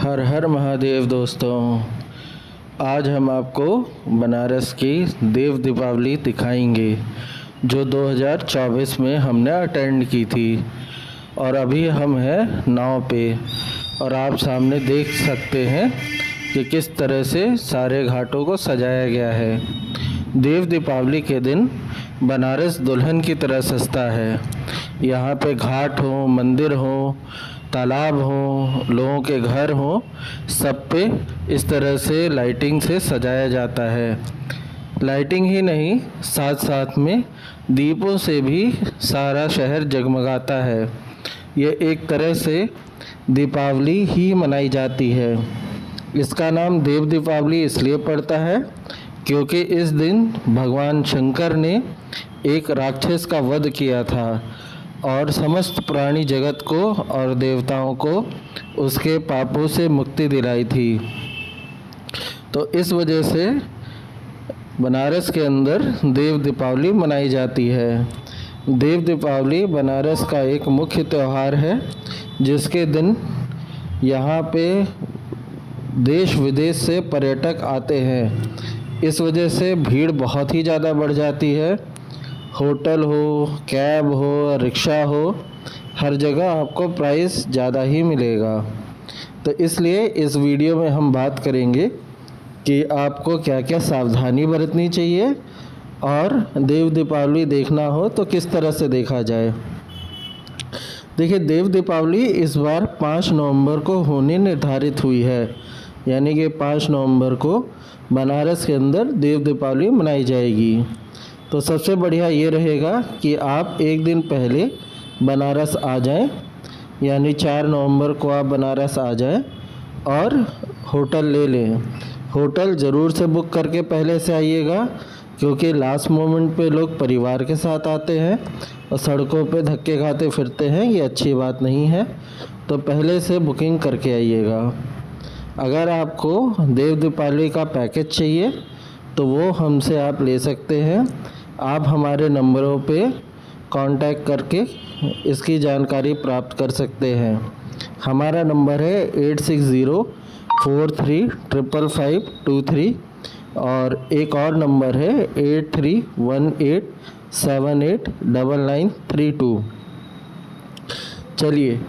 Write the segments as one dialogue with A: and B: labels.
A: हर हर महादेव दोस्तों। आज हम आपको बनारस की देव दीपावली दिखाएंगे जो 2024 में हमने अटेंड की थी। और अभी हम हैं नाव पे और आप सामने देख सकते हैं कि किस तरह से सारे घाटों को सजाया गया है। देव दीपावली के दिन बनारस दुल्हन की तरह सजता है। यहाँ पे घाट हो, मंदिर हो, तालाब हो, लोगों के घर हो, सब पे इस तरह से लाइटिंग से सजाया जाता है। लाइटिंग ही नहीं, साथ साथ में दीपों से भी सारा शहर जगमगाता है। ये एक तरह से दीपावली ही मनाई जाती है। इसका नाम देव दीपावली इसलिए पड़ता है क्योंकि इस दिन भगवान शंकर ने एक राक्षस का वध किया था और समस्त प्राणी जगत को और देवताओं को उसके पापों से मुक्ति दिलाई थी। तो इस वजह से बनारस के अंदर देव दीपावली मनाई जाती है। देव दीपावली बनारस का एक मुख्य त्यौहार है जिसके दिन यहाँ पे देश विदेश से पर्यटक आते हैं। इस वजह से भीड़ बहुत ही ज़्यादा बढ़ जाती है। होटल हो, कैब हो, रिक्शा हो, हर जगह आपको प्राइस ज़्यादा ही मिलेगा। तो इसलिए इस वीडियो में हम बात करेंगे कि आपको क्या क्या सावधानी बरतनी चाहिए और देव दीपावली देखना हो तो किस तरह से देखा जाए। देखिए, देव दीपावली इस बार 5 नवंबर को होने निर्धारित हुई है, यानी कि 5 नवंबर को बनारस के अंदर देव दीपावली मनाई जाएगी। तो सबसे बढ़िया ये रहेगा कि आप एक दिन पहले बनारस आ जाएं, यानी 4 नवंबर को आप बनारस आ जाएं और होटल ले लें। होटल ज़रूर से बुक करके पहले से आइएगा क्योंकि लास्ट मोमेंट पे लोग परिवार के साथ आते हैं और सड़कों पे धक्के खाते फिरते हैं, ये अच्छी बात नहीं है। तो पहले से बुकिंग करके आइएगा। अगर आपको देव दीपावली का पैकेज चाहिए तो वो हमसे आप ले सकते हैं। आप हमारे नंबरों पे कांटेक्ट करके इसकी जानकारी प्राप्त कर सकते हैं। हमारा नंबर है 8604355523 और एक और नंबर है 8318789932। चलिए,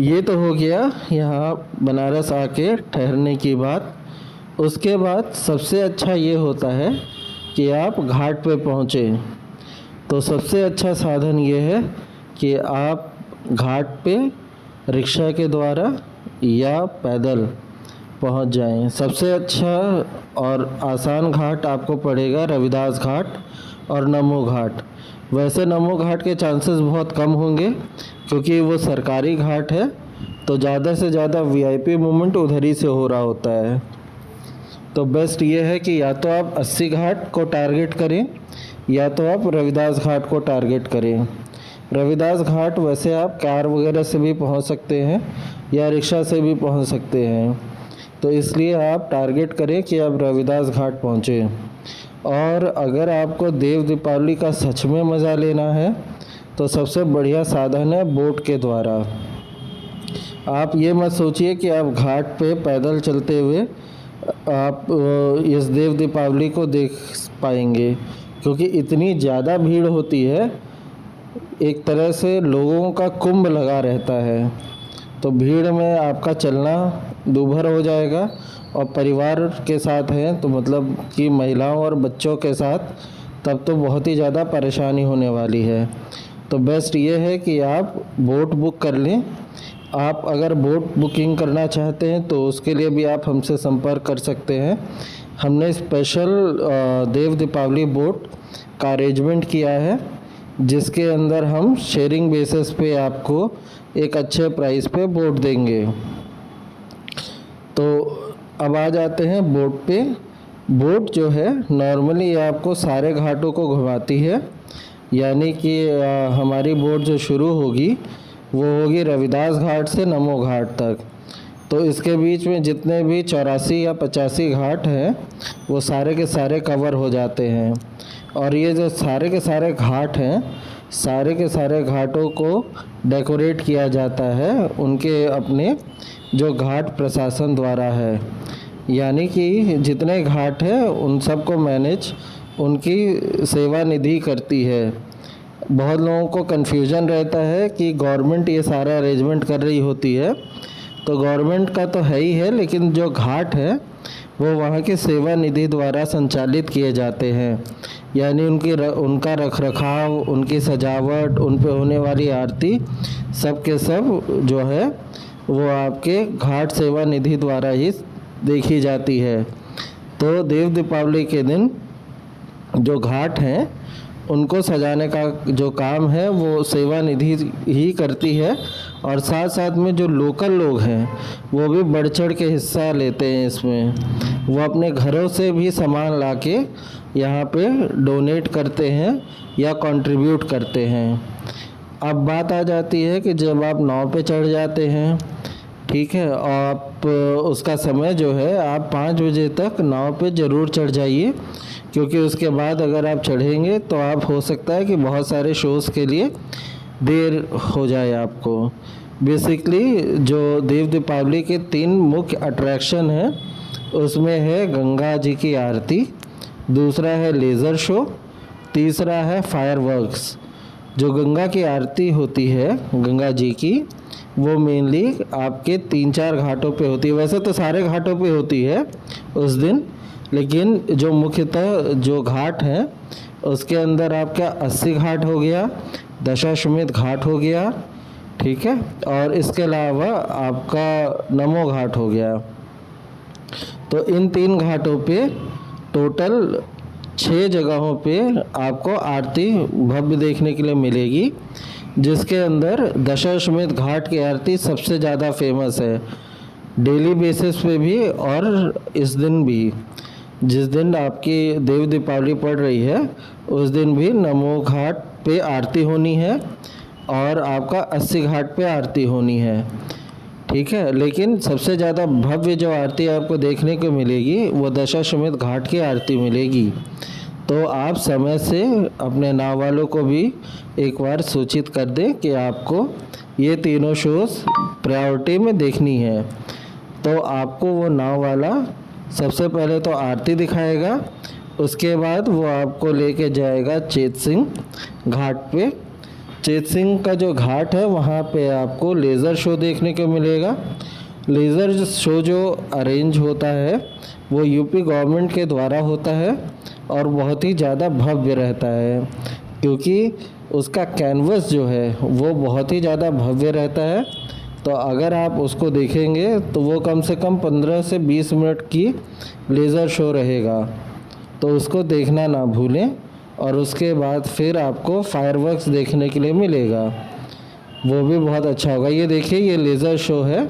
A: ये तो हो गया यहाँ बनारस आके ठहरने की बात। उसके बाद सबसे अच्छा ये होता है कि आप घाट पे पहुँचे। तो सबसे अच्छा साधन ये है कि आप घाट पे रिक्शा के द्वारा या पैदल पहुँच जाएं। सबसे अच्छा और आसान घाट आपको पड़ेगा रविदास घाट और नमो घाट। वैसे नमो घाट के चांसेस बहुत कम होंगे क्योंकि वो सरकारी घाट है, तो ज़्यादा से ज़्यादा वीआईपी मूवमेंट उधर ही से हो रहा होता है। तो बेस्ट ये है कि या तो आप 80 घाट को टारगेट करें या तो आप रविदास घाट को टारगेट करें। रविदास घाट वैसे आप कार वगैरह से भी पहुंच सकते हैं या रिक्शा से भी पहुंच सकते हैं, तो इसलिए आप टारगेट करें कि आप रविदास घाट पहुंचें। और अगर आपको देव दीपावली का सच में मज़ा लेना है तो सबसे बढ़िया साधन है बोट के द्वारा। आप ये मत सोचिए कि आप घाट पे पैदल चलते हुए आप इस देव दीपावली को देख पाएंगे क्योंकि इतनी ज़्यादा भीड़ होती है। एक तरह से लोगों का कुंभ लगा रहता है, तो भीड़ में आपका चलना दूभर हो जाएगा। और परिवार के साथ हैं तो मतलब कि महिलाओं और बच्चों के साथ, तब तो बहुत ही ज़्यादा परेशानी होने वाली है। तो बेस्ट ये है कि आप बोट बुक कर लें। आप अगर बोट बुकिंग करना चाहते हैं तो उसके लिए भी आप हमसे संपर्क कर सकते हैं। हमने स्पेशल देव दीपावली बोट का अरेंजमेंट किया है जिसके अंदर हम शेयरिंग बेसिस पे आपको एक अच्छे प्राइस पे बोट देंगे। तो अब आ जाते हैं बोट पे। बोट जो है नॉर्मली आपको सारे घाटों को घुमाती है, यानी कि हमारी बोट जो शुरू होगी वो होगी रविदास घाट से नमो घाट तक। तो इसके बीच में जितने भी 84 या 85 घाट हैं वो सारे के सारे कवर हो जाते हैं। और ये जो सारे के सारे घाट हैं, सारे के सारे घाटों को डेकोरेट किया जाता है उनके अपने जो घाट प्रशासन द्वारा है, यानी कि जितने घाट हैं उन सबको मैनेज उनकी सेवा निधि करती है। बहुत लोगों को कन्फ्यूजन रहता है कि गवर्नमेंट ये सारा अरेंजमेंट कर रही होती है, तो गवर्नमेंट का तो है ही है, लेकिन जो घाट है वो वहाँ की सेवा निधि द्वारा संचालित किए जाते हैं। यानी उनका रखरखाव, उनकी सजावट, उन पे होने वाली आरती, सब के सब जो है वो आपके घाट सेवा निधि द्वारा ही देखी जाती है। तो देव दीपावली के दिन जो घाट हैं उनको सजाने का जो काम है वो सेवा निधि ही करती है, और साथ साथ में जो लोकल लोग हैं वो भी बढ़ चढ़ के हिस्सा लेते हैं इसमें। वो अपने घरों से भी सामान लाके यहाँ पे डोनेट करते हैं या कंट्रीब्यूट करते हैं। अब बात आ जाती है कि जब आप नाव पे चढ़ जाते हैं, ठीक है, आप उसका समय जो है आप 5 बजे तक नाव पे ज़रूर चढ़ जाइए, क्योंकि उसके बाद अगर आप चढ़ेंगे तो आप हो सकता है कि बहुत सारे शोज़ के लिए देर हो जाए आपको। बेसिकली जो देव दीपावली के 3 मुख्य अट्रैक्शन हैं उसमें है गंगा जी की आरती, दूसरा है लेज़र शो, तीसरा है फायरवर्क्स। जो गंगा की आरती होती है गंगा जी की, वो मेनली आपके 3-4 घाटों पे होती है। वैसे तो सारे घाटों पे होती है उस दिन, लेकिन जो मुख्यतः जो घाट हैं उसके अंदर आपका 80 घाट हो गया, दशाश्वमेध घाट हो गया, ठीक है, और इसके अलावा आपका नमो घाट हो गया। तो इन 3 घाटों पे टोटल 6 जगहों पे आपको आरती भव्य देखने के लिए मिलेगी, जिसके अंदर दशाश्वमेध घाट की आरती सबसे ज़्यादा फेमस है, डेली बेसिस पे भी और इस दिन भी। जिस दिन आपकी देव दीपावली पड़ रही है उस दिन भी नमो घाट पे आरती होनी है और आपका 80 घाट पे आरती होनी है, ठीक है। लेकिन सबसे ज़्यादा भव्य जो आरती आपको देखने को मिलेगी वो दशाश्वमेध घाट की आरती मिलेगी। तो आप समय से अपने नाव वालों को भी एक बार सूचित कर दें कि आपको ये तीनों शोज़ प्रायोरिटी में देखनी है। तो आपको वो नाव वाला सबसे पहले तो आरती दिखाएगा, उसके बाद वो आपको लेके जाएगा चेत सिंह घाट पे। चेत सिंह का जो घाट है वहाँ पे आपको लेज़र शो देखने को मिलेगा। लेज़र शो जो अरेंज होता है वो यूपी गवर्नमेंट के द्वारा होता है और बहुत ही ज़्यादा भव्य रहता है, क्योंकि उसका कैनवस जो है वो बहुत ही ज़्यादा भव्य रहता है। तो अगर आप उसको देखेंगे तो वो कम से कम 15 से 20 मिनट की लेज़र शो रहेगा, तो उसको देखना ना भूलें। और उसके बाद फिर आपको फायरवर्क्स देखने के लिए मिलेगा, वो भी बहुत अच्छा होगा। ये देखिए, ये लेज़र शो है,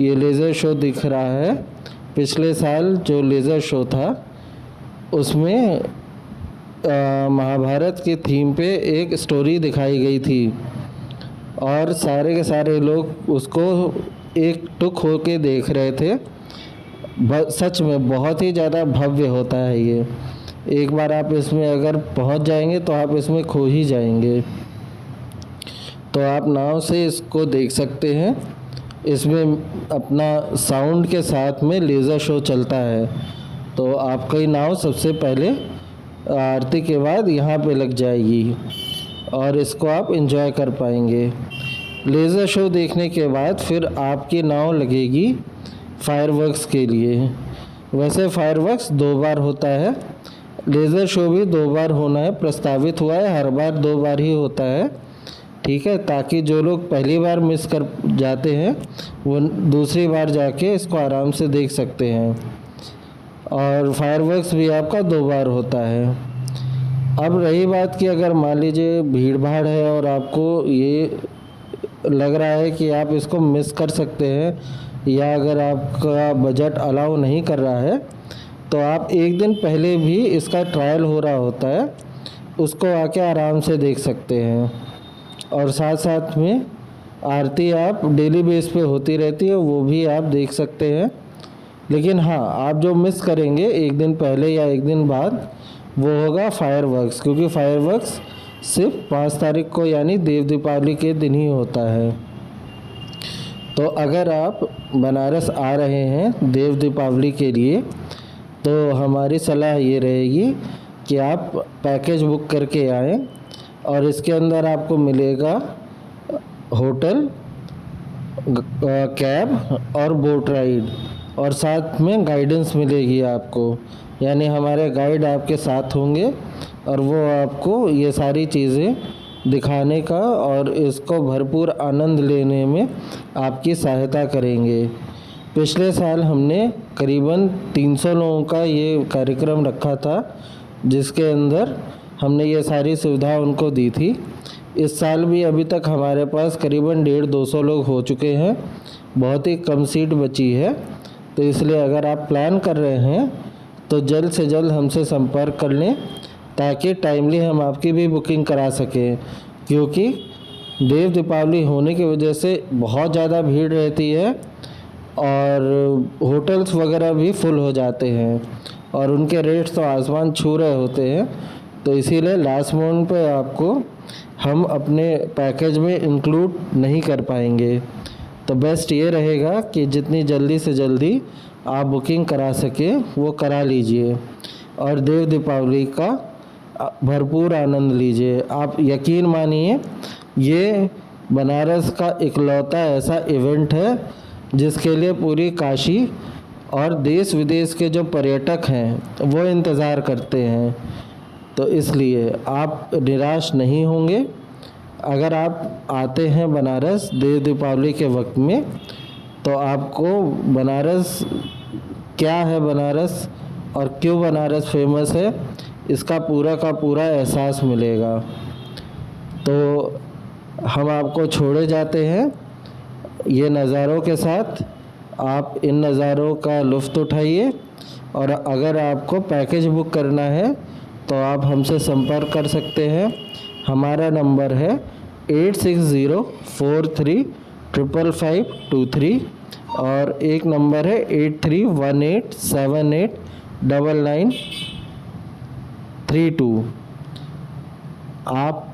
A: ये लेज़र शो दिख रहा है। पिछले साल जो लेज़र शो था उसमें महाभारत के थीम पे एक स्टोरी दिखाई गई थी और सारे के सारे लोग उसको एक टुक होके देख रहे थे। सच में बहुत ही ज़्यादा भव्य होता है ये। एक बार आप इसमें अगर पहुंच जाएंगे तो आप इसमें खो ही जाएंगे। तो आप नाव से इसको देख सकते हैं। इसमें अपना साउंड के साथ में लेज़र शो चलता है, तो आपकी नाव सबसे पहले आरती के बाद यहाँ पे लग जाएगी और इसको आप एंजॉय कर पाएंगे। लेज़र शो देखने के बाद फिर आपकी नाव लगेगी फायरवर्क्स के लिए। वैसे फायरवर्क्स 2 बार होता है, लेज़र शो भी 2 बार होना है, प्रस्तावित हुआ है, हर बार 2 बार ही होता है, ठीक है, ताकि जो लोग पहली बार मिस कर जाते हैं वो दूसरी बार जाके इसको आराम से देख सकते हैं। और फायरवर्क्स भी आपका 2 बार होता है। अब रही बात कि अगर मान लीजिए भीड़ भाड़ है और आपको ये लग रहा है कि आप इसको मिस कर सकते हैं, या अगर आपका बजट अलाउ नहीं कर रहा है, तो आप एक दिन पहले भी इसका ट्रायल हो रहा होता है, उसको आके आराम से देख सकते हैं। और साथ साथ में आरती आप डेली बेस पे होती रहती है, वो भी आप देख सकते हैं। लेकिन हाँ, आप जो मिस करेंगे एक दिन पहले या एक दिन बाद, वो होगा फायरवर्क्स, क्योंकि फायरवर्क्स सिर्फ 5 तारीख को यानी देव दीपावली के दिन ही होता है। तो अगर आप बनारस आ रहे हैं देव दीपावली के लिए तो हमारी सलाह ये रहेगी कि आप पैकेज बुक करके आएँ और इसके अंदर आपको मिलेगा होटल, कैब और बोट राइड और साथ में गाइडेंस मिलेगी आपको, यानी हमारे गाइड आपके साथ होंगे और वो आपको ये सारी चीज़ें दिखाने का और इसको भरपूर आनंद लेने में आपकी सहायता करेंगे। पिछले साल हमने करीबन 300 लोगों का ये कार्यक्रम रखा था जिसके अंदर हमने ये सारी सुविधा उनको दी थी। इस साल भी अभी तक हमारे पास करीबन 150-200 लोग हो चुके हैं, बहुत ही कम सीट बची है। तो इसलिए अगर आप प्लान कर रहे हैं तो जल्द से जल्द हमसे संपर्क कर लें ताकि टाइमली हम आपकी भी बुकिंग करा सकें, क्योंकि देव दीपावली होने की वजह से बहुत ज़्यादा भीड़ रहती है और होटल्स वगैरह भी फुल हो जाते हैं और उनके रेट्स तो आसमान छू रहे होते हैं। तो इसीलिए लास्ट मोमेंट पे आपको हम अपने पैकेज में इंक्लूड नहीं कर पाएंगे। तो बेस्ट ये रहेगा कि जितनी जल्दी से जल्दी आप बुकिंग करा सकें वो करा लीजिए और देव दीपावली का भरपूर आनंद लीजिए। आप यकीन मानिए ये बनारस का इकलौता ऐसा इवेंट है जिसके लिए पूरी काशी और देश विदेश के जो पर्यटक हैं वो इंतज़ार करते हैं। तो इसलिए आप निराश नहीं होंगे। अगर आप आते हैं बनारस देव दीपावली के वक्त में तो आपको बनारस क्या है, बनारस और क्यों बनारस फेमस है, इसका पूरा का पूरा एहसास मिलेगा। तो हम आपको छोड़े जाते हैं ये नज़ारों के साथ। आप इन नज़ारों का लुत्फ़ उठाइए और अगर आपको पैकेज बुक करना है तो आप हमसे संपर्क कर सकते हैं। हमारा नंबर है 8604355523 और एक नंबर है 8318789932। आप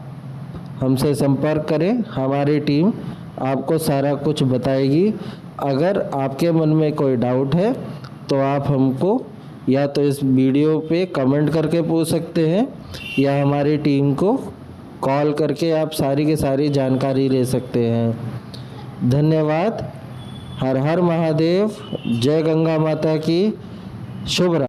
A: हमसे संपर्क करें, हमारी टीम आपको सारा कुछ बताएगी। अगर आपके मन में कोई डाउट है तो आप हमको या तो इस वीडियो पे कमेंट करके पूछ सकते हैं या हमारी टीम को कॉल करके आप सारी की सारी जानकारी ले सकते हैं। धन्यवाद। हर हर महादेव। जय गंगा माता की। शुभ रात्रि।